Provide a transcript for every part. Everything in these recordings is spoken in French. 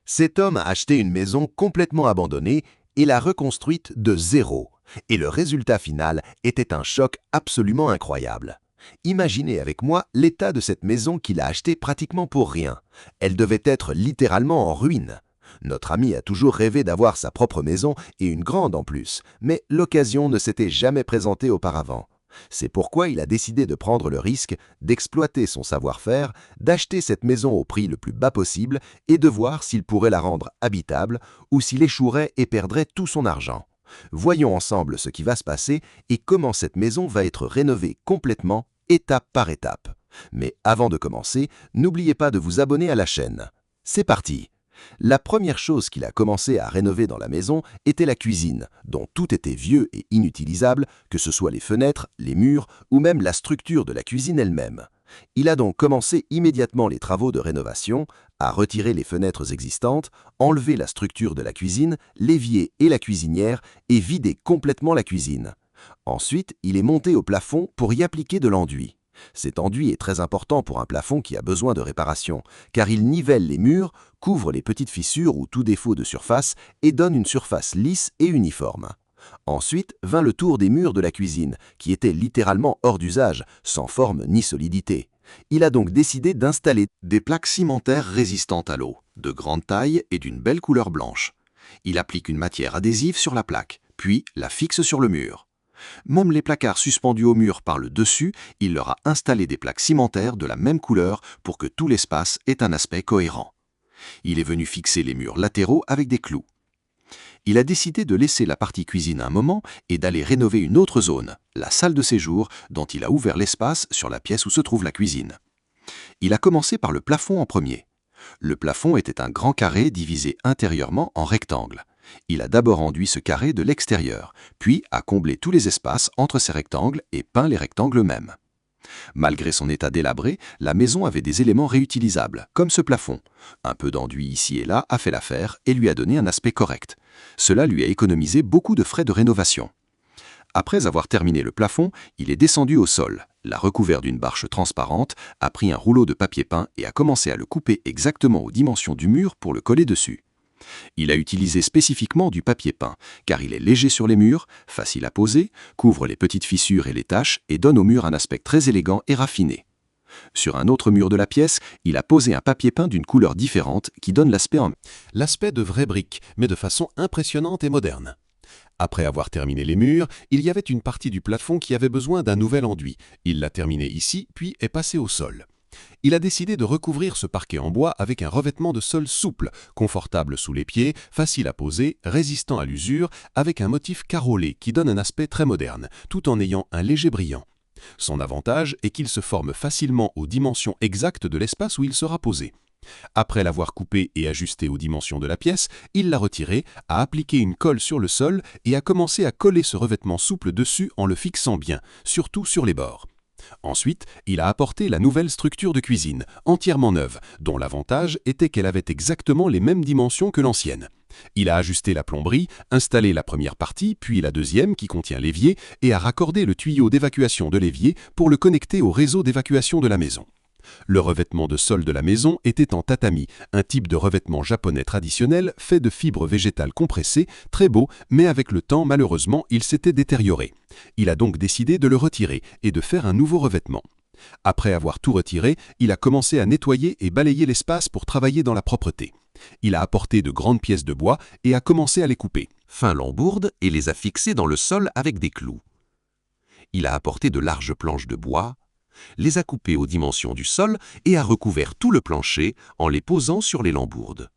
Cet homme a acheté une maison complètement abandonnée et l'a reconstruite de zéro. Et le résultat final était un choc absolument incroyable. Imaginez avec moi l'état de cette maison qu'il a achetée pratiquement pour rien. Elle devait être littéralement en ruine. Notre ami a toujours rêvé d'avoir sa propre maison et une grande en plus, mais l'occasion ne s'était jamais présentée auparavant. C'est pourquoi il a décidé de prendre le risque d'exploiter son savoir-faire, d'acheter cette maison au prix le plus bas possible et de voir s'il pourrait la rendre habitable ou s'il échouerait et perdrait tout son argent. Voyons ensemble ce qui va se passer et comment cette maison va être rénovée complètement, étape par étape. Mais avant de commencer, n'oubliez pas de vous abonner à la chaîne. C'est parti! La première chose qu'il a commencé à rénover dans la maison était la cuisine, dont tout était vieux et inutilisable, que ce soit les fenêtres, les murs ou même la structure de la cuisine elle-même. Il a donc commencé immédiatement les travaux de rénovation, à retirer les fenêtres existantes, enlever la structure de la cuisine, l'évier et la cuisinière et vider complètement la cuisine. Ensuite, il est monté au plafond pour y appliquer de l'enduit. Cet enduit est très important pour un plafond qui a besoin de réparation, car il nivelle les murs, couvre les petites fissures ou tout défaut de surface et donne une surface lisse et uniforme. Ensuite vint le tour des murs de la cuisine, qui étaient littéralement hors d'usage, sans forme ni solidité. Il a donc décidé d'installer des plaques cimentaires résistantes à l'eau, de grande taille et d'une belle couleur blanche. Il applique une matière adhésive sur la plaque, puis la fixe sur le mur. Même les placards suspendus au mur par le dessus, il leur a installé des plaques cimentaires de la même couleur pour que tout l'espace ait un aspect cohérent. Il est venu fixer les murs latéraux avec des clous. Il a décidé de laisser la partie cuisine un moment et d'aller rénover une autre zone, la salle de séjour, dont il a ouvert l'espace sur la pièce où se trouve la cuisine. Il a commencé par le plafond en premier. Le plafond était un grand carré divisé intérieurement en rectangles. Il a d'abord enduit ce carré de l'extérieur, puis a comblé tous les espaces entre ces rectangles et peint les rectangles eux-mêmes. Malgré son état délabré, la maison avait des éléments réutilisables, comme ce plafond. Un peu d'enduit ici et là a fait l'affaire et lui a donné un aspect correct. Cela lui a économisé beaucoup de frais de rénovation. Après avoir terminé le plafond, il est descendu au sol, l'a recouvert d'une bâche transparente, a pris un rouleau de papier peint et a commencé à le couper exactement aux dimensions du mur pour le coller dessus. Il a utilisé spécifiquement du papier peint, car il est léger sur les murs, facile à poser, couvre les petites fissures et les taches et donne au mur un aspect très élégant et raffiné. Sur un autre mur de la pièce, il a posé un papier peint d'une couleur différente qui donne l'aspect de vraies briques, mais de façon impressionnante et moderne. Après avoir terminé les murs, il y avait une partie du plafond qui avait besoin d'un nouvel enduit. Il l'a terminé ici, puis est passé au sol. Il a décidé de recouvrir ce parquet en bois avec un revêtement de sol souple, confortable sous les pieds, facile à poser, résistant à l'usure, avec un motif carolé qui donne un aspect très moderne, tout en ayant un léger brillant. Son avantage est qu'il se forme facilement aux dimensions exactes de l'espace où il sera posé. Après l'avoir coupé et ajusté aux dimensions de la pièce, il l'a retiré, a appliqué une colle sur le sol et a commencé à coller ce revêtement souple dessus en le fixant bien, surtout sur les bords. Ensuite, il a apporté la nouvelle structure de cuisine, entièrement neuve, dont l'avantage était qu'elle avait exactement les mêmes dimensions que l'ancienne. Il a ajusté la plomberie, installé la première partie, puis la deuxième qui contient l'évier, et a raccordé le tuyau d'évacuation de l'évier pour le connecter au réseau d'évacuation de la maison. Le revêtement de sol de la maison était en tatami, un type de revêtement japonais traditionnel fait de fibres végétales compressées, très beau, mais avec le temps, malheureusement, il s'était détérioré. Il a donc décidé de le retirer et de faire un nouveau revêtement. Après avoir tout retiré, il a commencé à nettoyer et balayer l'espace pour travailler dans la propreté. Il a apporté de grandes pièces de bois et a commencé à les couper, Fin lambourde, et les a fixées dans le sol avec des clous. Il a apporté de larges planches de bois, les a coupées aux dimensions du sol et a recouvert tout le plancher en les posant sur les lambourdes.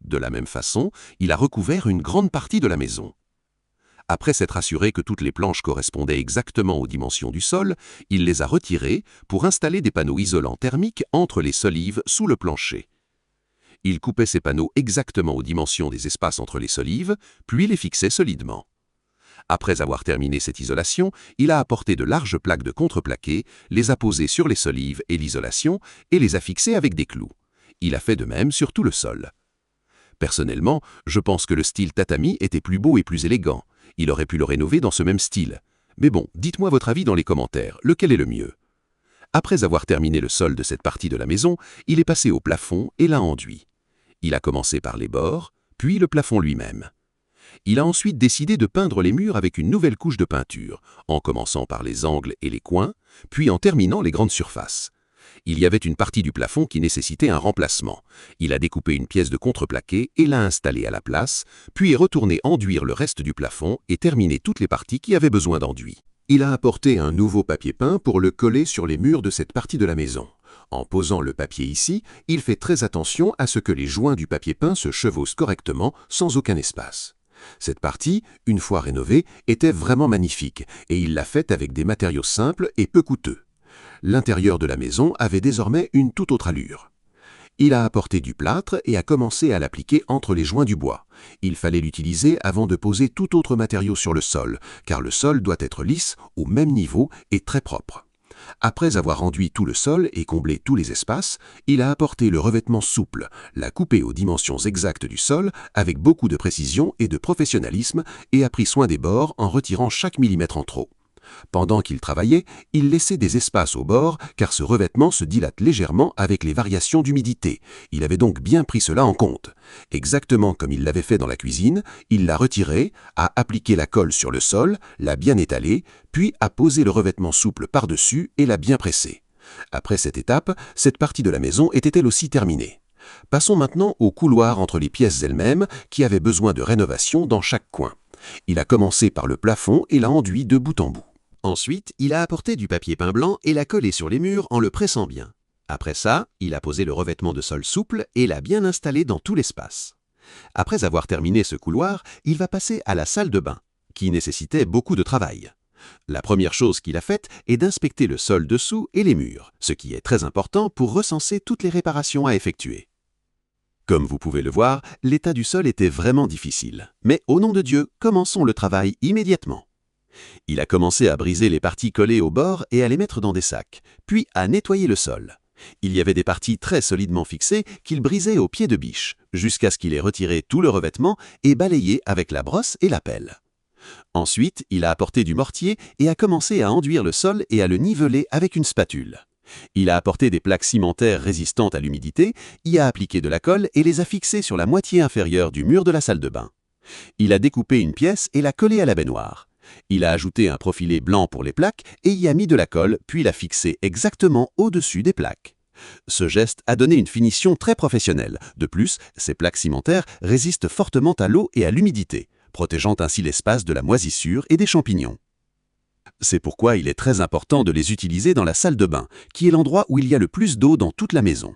De la même façon, il a recouvert une grande partie de la maison. Après s'être assuré que toutes les planches correspondaient exactement aux dimensions du sol, il les a retirées pour installer des panneaux isolants thermiques entre les solives sous le plancher. Il coupait ces panneaux exactement aux dimensions des espaces entre les solives, puis les fixait solidement. Après avoir terminé cette isolation, il a apporté de larges plaques de contreplaqué, les a posées sur les solives et l'isolation et les a fixées avec des clous. Il a fait de même sur tout le sol. Personnellement, je pense que le style tatami était plus beau et plus élégant. Il aurait pu le rénover dans ce même style. Mais bon, dites-moi votre avis dans les commentaires, lequel est le mieux? Après avoir terminé le sol de cette partie de la maison, il est passé au plafond et l'a enduit. Il a commencé par les bords, puis le plafond lui-même. Il a ensuite décidé de peindre les murs avec une nouvelle couche de peinture, en commençant par les angles et les coins, puis en terminant les grandes surfaces. Il y avait une partie du plafond qui nécessitait un remplacement. Il a découpé une pièce de contreplaqué et l'a installée à la place, puis est retourné enduire le reste du plafond et terminer toutes les parties qui avaient besoin d'enduit. Il a apporté un nouveau papier peint pour le coller sur les murs de cette partie de la maison. En posant le papier ici, il fait très attention à ce que les joints du papier peint se chevauchent correctement sans aucun espace. Cette partie, une fois rénovée, était vraiment magnifique et il l'a faite avec des matériaux simples et peu coûteux. L'intérieur de la maison avait désormais une toute autre allure. Il a apporté du plâtre et a commencé à l'appliquer entre les joints du bois. Il fallait l'utiliser avant de poser tout autre matériau sur le sol, car le sol doit être lisse, au même niveau et très propre. Après avoir enduit tout le sol et comblé tous les espaces, il a apporté le revêtement souple, l'a coupé aux dimensions exactes du sol avec beaucoup de précision et de professionnalisme et a pris soin des bords en retirant chaque millimètre en trop. Pendant qu'il travaillait, il laissait des espaces au bord car ce revêtement se dilate légèrement avec les variations d'humidité. Il avait donc bien pris cela en compte. Exactement comme il l'avait fait dans la cuisine, il l'a retiré, a appliqué la colle sur le sol, l'a bien étalé, puis a posé le revêtement souple par-dessus et l'a bien pressé. Après cette étape, cette partie de la maison était elle aussi terminée. Passons maintenant au couloir entre les pièces elles-mêmes qui avaient besoin de rénovation dans chaque coin. Il a commencé par le plafond et l'a enduit de bout en bout. Ensuite, il a apporté du papier peint blanc et l'a collé sur les murs en le pressant bien. Après ça, il a posé le revêtement de sol souple et l'a bien installé dans tout l'espace. Après avoir terminé ce couloir, il va passer à la salle de bain, qui nécessitait beaucoup de travail. La première chose qu'il a faite est d'inspecter le sol dessous et les murs, ce qui est très important pour recenser toutes les réparations à effectuer. Comme vous pouvez le voir, l'état du sol était vraiment difficile. Mais au nom de Dieu, commençons le travail immédiatement. Il a commencé à briser les parties collées au bord et à les mettre dans des sacs, puis à nettoyer le sol. Il y avait des parties très solidement fixées qu'il brisait au pied de biche, jusqu'à ce qu'il ait retiré tout le revêtement et balayé avec la brosse et la pelle. Ensuite, il a apporté du mortier et a commencé à enduire le sol et à le niveler avec une spatule. Il a apporté des plaques cimentaires résistantes à l'humidité, y a appliqué de la colle et les a fixées sur la moitié inférieure du mur de la salle de bain. Il a découpé une pièce et l'a collée à la baignoire. Il a ajouté un profilé blanc pour les plaques et y a mis de la colle, puis l'a fixé exactement au-dessus des plaques. Ce geste a donné une finition très professionnelle. De plus, ces plaques cimentaires résistent fortement à l'eau et à l'humidité, protégeant ainsi l'espace de la moisissure et des champignons. C'est pourquoi il est très important de les utiliser dans la salle de bain, qui est l'endroit où il y a le plus d'eau dans toute la maison.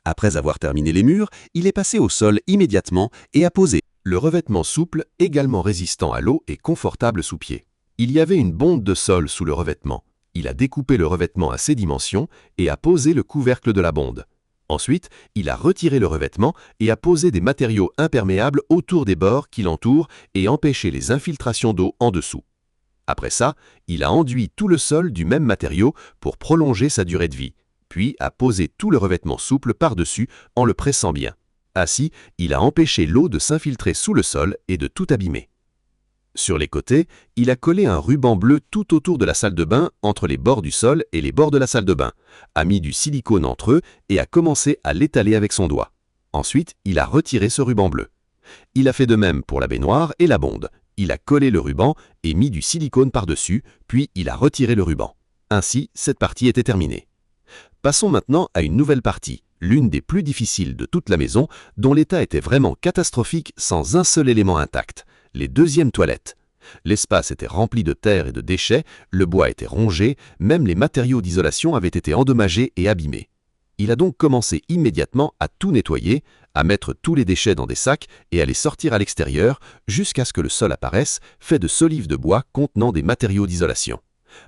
Après avoir terminé les murs, il est passé au sol immédiatement et a posé le revêtement souple, également résistant à l'eau et confortable sous pied. Il y avait une bonde de sol sous le revêtement. Il a découpé le revêtement à ses dimensions et a posé le couvercle de la bonde. Ensuite, il a retiré le revêtement et a posé des matériaux imperméables autour des bords qui l'entourent et empêché les infiltrations d'eau en dessous. Après ça, il a enduit tout le sol du même matériau pour prolonger sa durée de vie, puis a posé tout le revêtement souple par-dessus en le pressant bien. Ainsi, il a empêché l'eau de s'infiltrer sous le sol et de tout abîmer. Sur les côtés, il a collé un ruban bleu tout autour de la salle de bain entre les bords du sol et les bords de la salle de bain, a mis du silicone entre eux et a commencé à l'étaler avec son doigt. Ensuite, il a retiré ce ruban bleu. Il a fait de même pour la baignoire et la bonde. Il a collé le ruban et mis du silicone par-dessus, puis il a retiré le ruban. Ainsi, cette partie était terminée. Passons maintenant à une nouvelle partie, l'une des plus difficiles de toute la maison, dont l'état était vraiment catastrophique sans un seul élément intact, les deuxièmes toilettes. L'espace était rempli de terre et de déchets, le bois était rongé, même les matériaux d'isolation avaient été endommagés et abîmés. Il a donc commencé immédiatement à tout nettoyer, à mettre tous les déchets dans des sacs et à les sortir à l'extérieur jusqu'à ce que le sol apparaisse, fait de solives de bois contenant des matériaux d'isolation.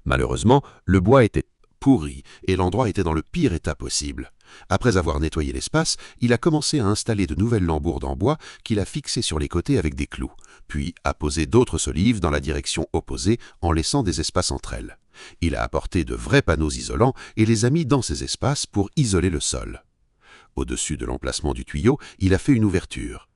Malheureusement, le bois était pourri et l'endroit était dans le pire état possible. Après avoir nettoyé l'espace, il a commencé à installer de nouvelles lambourdes en bois qu'il a fixées sur les côtés avec des clous, puis a posé d'autres solives dans la direction opposée en laissant des espaces entre elles. Il a apporté de vrais panneaux isolants et les a mis dans ces espaces pour isoler le sol. Au-dessus de l'emplacement du tuyau, il a fait une ouverture.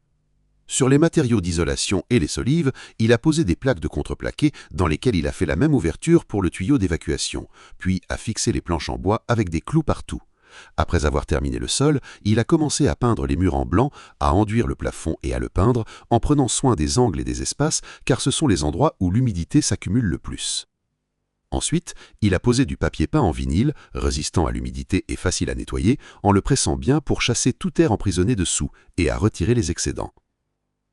Sur les matériaux d'isolation et les solives, il a posé des plaques de contreplaqué dans lesquelles il a fait la même ouverture pour le tuyau d'évacuation, puis a fixé les planches en bois avec des clous partout. Après avoir terminé le sol, il a commencé à peindre les murs en blanc, à enduire le plafond et à le peindre, en prenant soin des angles et des espaces, car ce sont les endroits où l'humidité s'accumule le plus. Ensuite, il a posé du papier peint en vinyle, résistant à l'humidité et facile à nettoyer, en le pressant bien pour chasser tout air emprisonné dessous et à retirer les excédents.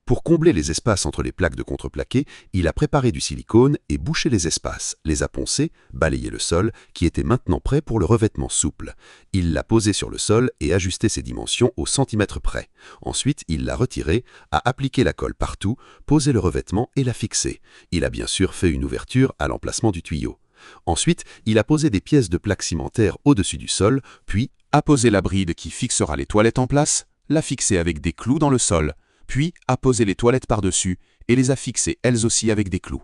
Pour combler les espaces entre les plaques de contreplaqué, il a préparé du silicone et bouché les espaces, les a poncés, balayé le sol, qui était maintenant prêt pour le revêtement souple. Il l'a posé sur le sol et ajusté ses dimensions au centimètre près. Ensuite, il l'a retiré, a appliqué la colle partout, posé le revêtement et l'a fixé. Il a bien sûr fait une ouverture à l'emplacement du tuyau. Ensuite, il a posé des pièces de plaques cimentaires au-dessus du sol, puis a posé la bride qui fixera les toilettes en place, l'a fixée avec des clous dans le sol, puis a posé les toilettes par-dessus et les a fixées elles aussi avec des clous.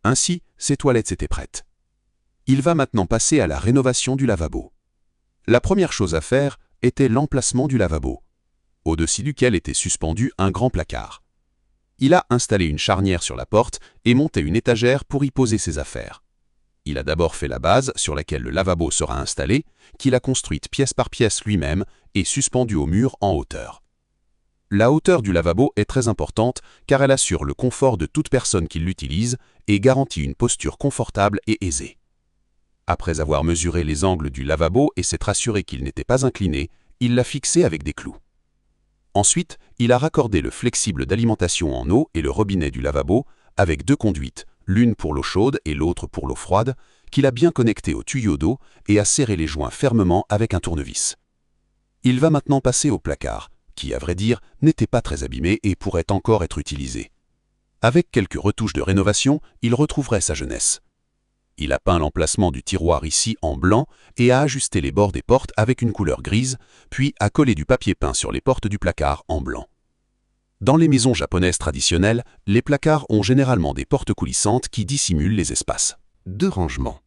Ainsi, ces toilettes étaient prêtes. Il va maintenant passer à la rénovation du lavabo. La première chose à faire était l'emplacement du lavabo, au-dessus duquel était suspendu un grand placard. Il a installé une charnière sur la porte et monté une étagère pour y poser ses affaires. Il a d'abord fait la base sur laquelle le lavabo sera installé, qu'il a construite pièce par pièce lui-même et suspendue au mur en hauteur. La hauteur du lavabo est très importante car elle assure le confort de toute personne qui l'utilise et garantit une posture confortable et aisée. Après avoir mesuré les angles du lavabo et s'être assuré qu'il n'était pas incliné, il l'a fixé avec des clous. Ensuite, il a raccordé le flexible d'alimentation en eau et le robinet du lavabo avec deux conduites, l'une pour l'eau chaude et l'autre pour l'eau froide, qu'il a bien connecté au tuyau d'eau et a serré les joints fermement avec un tournevis. Il va maintenant passer au placard, qui, à vrai dire, n'était pas très abîmé et pourrait encore être utilisé. Avec quelques retouches de rénovation, il retrouverait sa jeunesse. Il a peint l'emplacement du tiroir ici en blanc et a ajusté les bords des portes avec une couleur grise, puis a collé du papier peint sur les portes du placard en blanc. Dans les maisons japonaises traditionnelles, les placards ont généralement des portes coulissantes qui dissimulent les espaces. De rangement.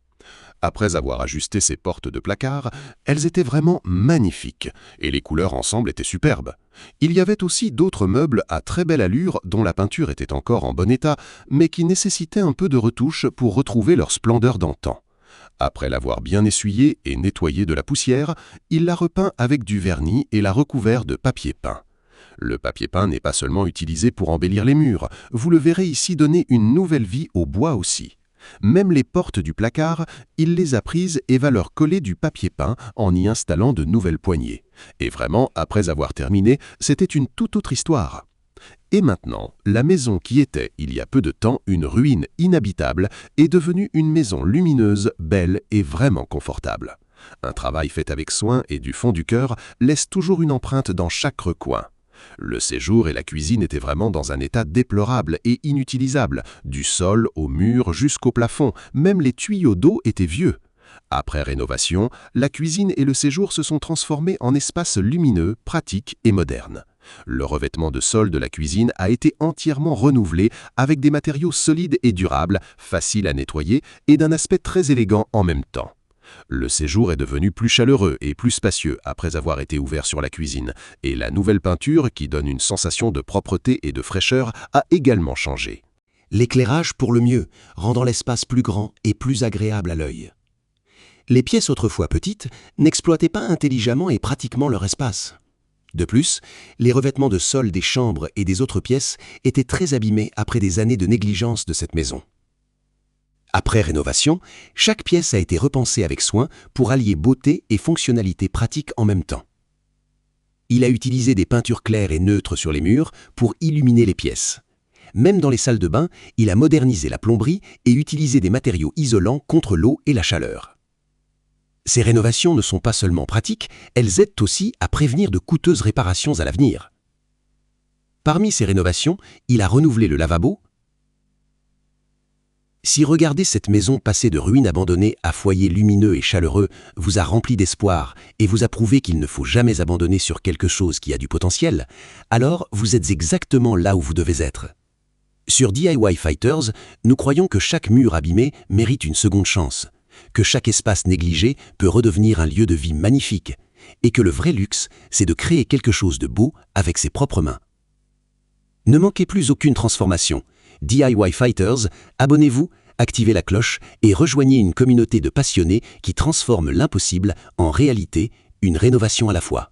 Après avoir ajusté ces portes de placard, elles étaient vraiment magnifiques, et les couleurs ensemble étaient superbes. Il y avait aussi d'autres meubles à très belle allure dont la peinture était encore en bon état, mais qui nécessitaient un peu de retouche pour retrouver leur splendeur d'antan. Après l'avoir bien essuyé et nettoyé de la poussière, il l'a repeint avec du vernis et l'a recouvert de papier peint. Le papier peint n'est pas seulement utilisé pour embellir les murs, vous le verrez ici donner une nouvelle vie au bois aussi. Même les portes du placard, il les a prises et va leur coller du papier peint en y installant de nouvelles poignées. Et vraiment, après avoir terminé, c'était une toute autre histoire. Et maintenant, la maison qui était, il y a peu de temps, une ruine inhabitable, est devenue une maison lumineuse, belle et vraiment confortable. Un travail fait avec soin et du fond du cœur laisse toujours une empreinte dans chaque recoin. Le séjour et la cuisine étaient vraiment dans un état déplorable et inutilisable, du sol au mur jusqu'au plafond, même les tuyaux d'eau étaient vieux. Après rénovation, la cuisine et le séjour se sont transformés en espaces lumineux, pratiques et modernes. Le revêtement de sol de la cuisine a été entièrement renouvelé avec des matériaux solides et durables, faciles à nettoyer et d'un aspect très élégant en même temps. Le séjour est devenu plus chaleureux et plus spacieux après avoir été ouvert sur la cuisine, et la nouvelle peinture, qui donne une sensation de propreté et de fraîcheur, a également changé. L'éclairage pour le mieux, rendant l'espace plus grand et plus agréable à l'œil. Les pièces autrefois petites n'exploitaient pas intelligemment et pratiquement leur espace. De plus, les revêtements de sol des chambres et des autres pièces étaient très abîmés après des années de négligence de cette maison. Après rénovation, chaque pièce a été repensée avec soin pour allier beauté et fonctionnalité pratique en même temps. Il a utilisé des peintures claires et neutres sur les murs pour illuminer les pièces. Même dans les salles de bain, il a modernisé la plomberie et utilisé des matériaux isolants contre l'eau et la chaleur. Ces rénovations ne sont pas seulement pratiques, elles aident aussi à prévenir de coûteuses réparations à l'avenir. Parmi ces rénovations, il a renouvelé le lavabo. Si regarder cette maison passée de ruines abandonnées à foyer lumineux et chaleureux vous a rempli d'espoir et vous a prouvé qu'il ne faut jamais abandonner sur quelque chose qui a du potentiel, alors vous êtes exactement là où vous devez être. Sur DIY Fighters, nous croyons que chaque mur abîmé mérite une seconde chance, que chaque espace négligé peut redevenir un lieu de vie magnifique, et que le vrai luxe, c'est de créer quelque chose de beau avec ses propres mains. Ne manquez plus aucune transformation. DIY Fighters, abonnez-vous, activez la cloche et rejoignez une communauté de passionnés qui transforment l'impossible en réalité une rénovation à la fois.